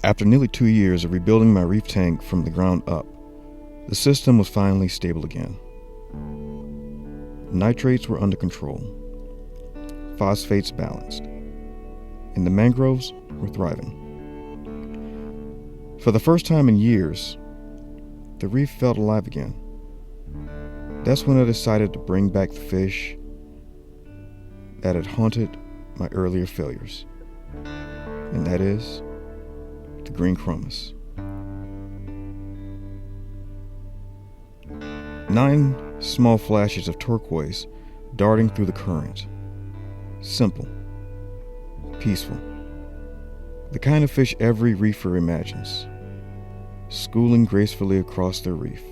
After nearly 2 years of rebuilding my reef tank from the ground up, the system was finally stable again. Nitrates were under control, phosphates balanced, and the mangroves were thriving. For the first time in years, the reef felt alive again. That's when I decided to bring back the fish that had haunted my earlier failures, and that is the Green Chromis. 9 small flashes of turquoise darting through the current. Simple, peaceful, the kind of fish every reefer imagines, schooling gracefully across their reef.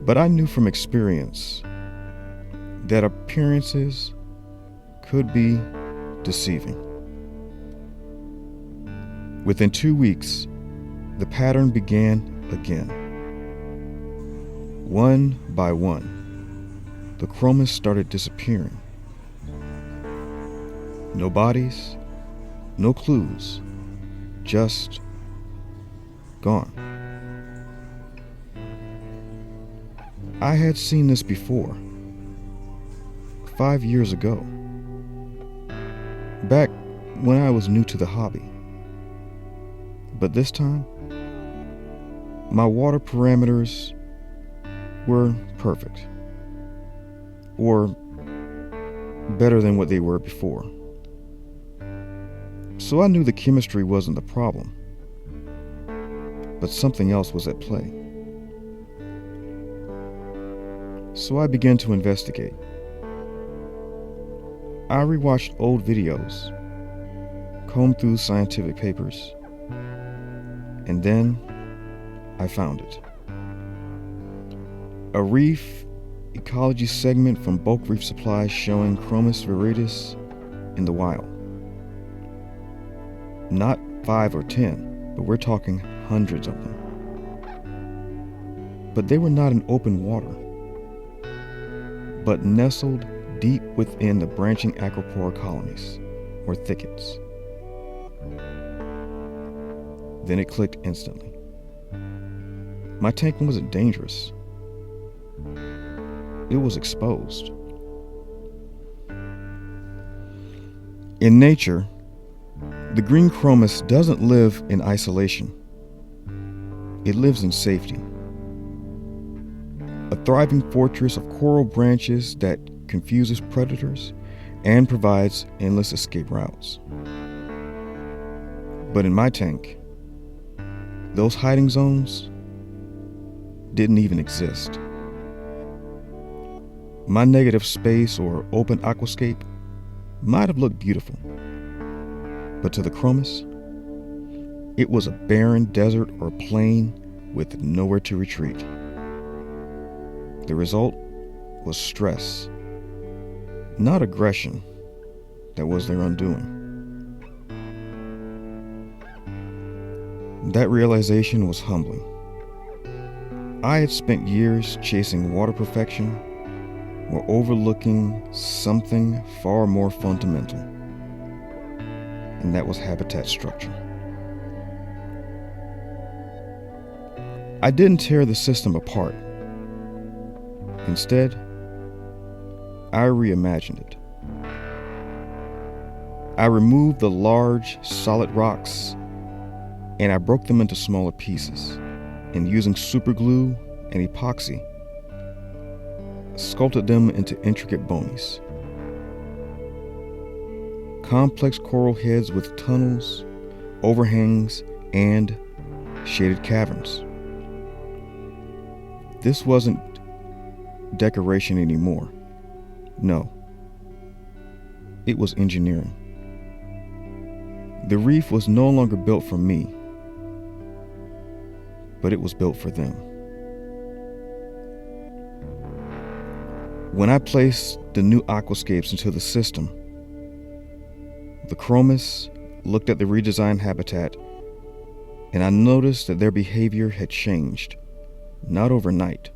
But I knew from experience that appearances could be deceiving. Within 2 weeks, the pattern began again. One by one, the chromis started disappearing. No bodies, no clues, just gone. I had seen this before, 5 years ago, back when I was new to the hobby. But this time, my water parameters were perfect, or better than what they were before. So I knew the chemistry wasn't the problem, but something else was at play. So I began to investigate. I rewatched old videos, combed through scientific papers, and then I found it. A reef ecology segment from Bulk Reef Supply showing Chromis viridis in the wild. Not 5 or 10, but we're talking hundreds of them. But they were not in open water, but nestled deep within the branching acropore colonies, or thickets. Then it clicked instantly. My tank wasn't dangerous. It was exposed. In nature, the Green Chromis doesn't live in isolation. It lives in safety. A thriving fortress of coral branches that confuses predators and provides endless escape routes. But in my tank, those hiding zones didn't even exist. My negative space or open aquascape might have looked beautiful, but to the Chromis, it was a barren desert or plain with nowhere to retreat. The result was stress, not aggression, that was their undoing. That realization was humbling. I had spent years chasing water perfection while overlooking something far more fundamental, and that was habitat structure. I didn't tear the system apart. Instead, I reimagined it. I removed the large, solid rocks, and I broke them into smaller pieces, and using superglue and epoxy, sculpted them into intricate bonies. Complex coral heads with tunnels, overhangs, and shaded caverns. This wasn't decoration anymore. No, it was engineering. The reef was no longer built for me, but it was built for them. When I placed the new aquascapes into the system, the Chromis looked at the redesigned habitat, and I noticed that their behavior had changed, not overnight,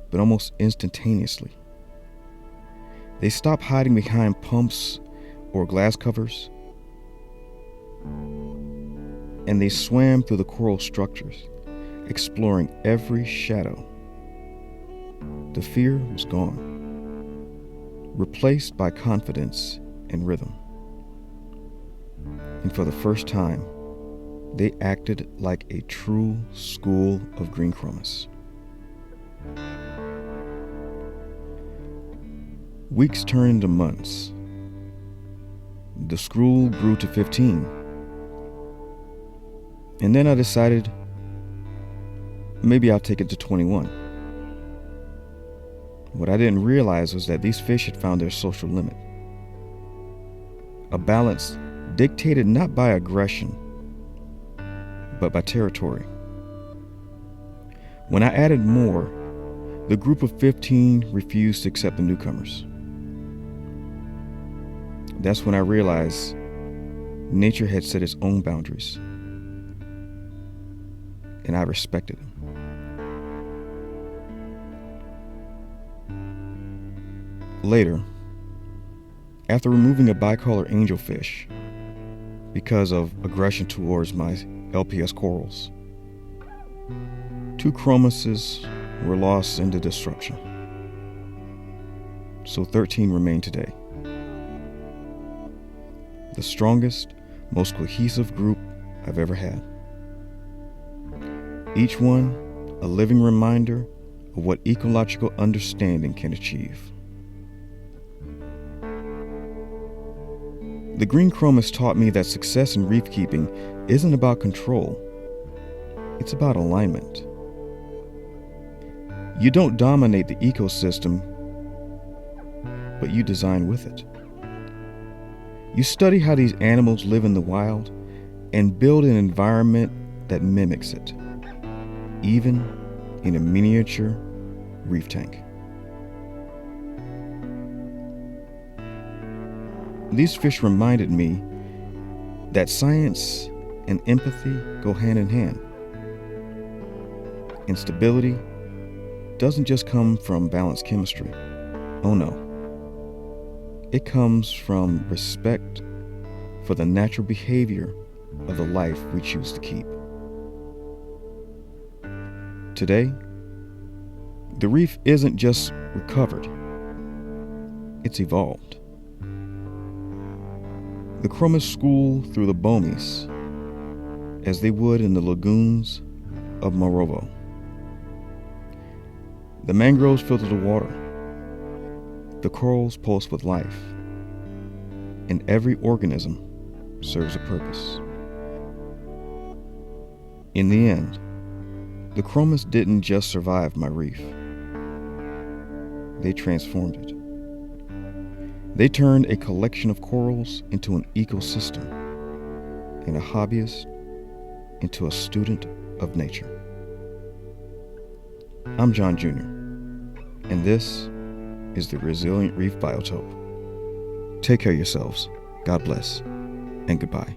but almost instantaneously. They stopped hiding behind pumps or glass covers. and they swam through the coral structures, exploring every shadow. The fear was gone, replaced by confidence and rhythm. And for the first time, they acted like a true school of Green Chromis. Weeks turned into months. The school grew to 15. And then I decided maybe I'll take it to 21. What I didn't realize was that these fish had found their social limit. A balance dictated not by aggression, but by territory. When I added more, the group of 15 refused to accept the newcomers. That's when I realized nature had set its own boundaries, and I respected them. Later, after removing a bicolor angelfish because of aggression towards my LPS corals, 2 chromises were lost into disruption. So 13 remain today. The strongest, most cohesive group I've ever had. Each one a living reminder of what ecological understanding can achieve. The Green Chromis taught me that success in reef keeping isn't about control. It's about alignment. You don't dominate the ecosystem, but you design with it. You study how these animals live in the wild and build an environment that mimics it, even in a miniature reef tank. These fish reminded me that science and empathy go hand in hand. And stability doesn't just come from balanced chemistry. Oh no. It comes from respect for the natural behavior of the life we choose to keep. Today, the reef isn't just recovered, it's evolved. The chromis school through the bomies as they would in the lagoons of Mangrove. The mangroves filter the water. The corals pulse with life. And every organism serves a purpose. In the end, the chromis didn't just survive my reef. They transformed it. They turned a collection of corals into an ecosystem, and a hobbyist into a student of nature. I'm John Jr., and this is the Resilient Reef Biotope. Take care of yourselves. God bless, and goodbye.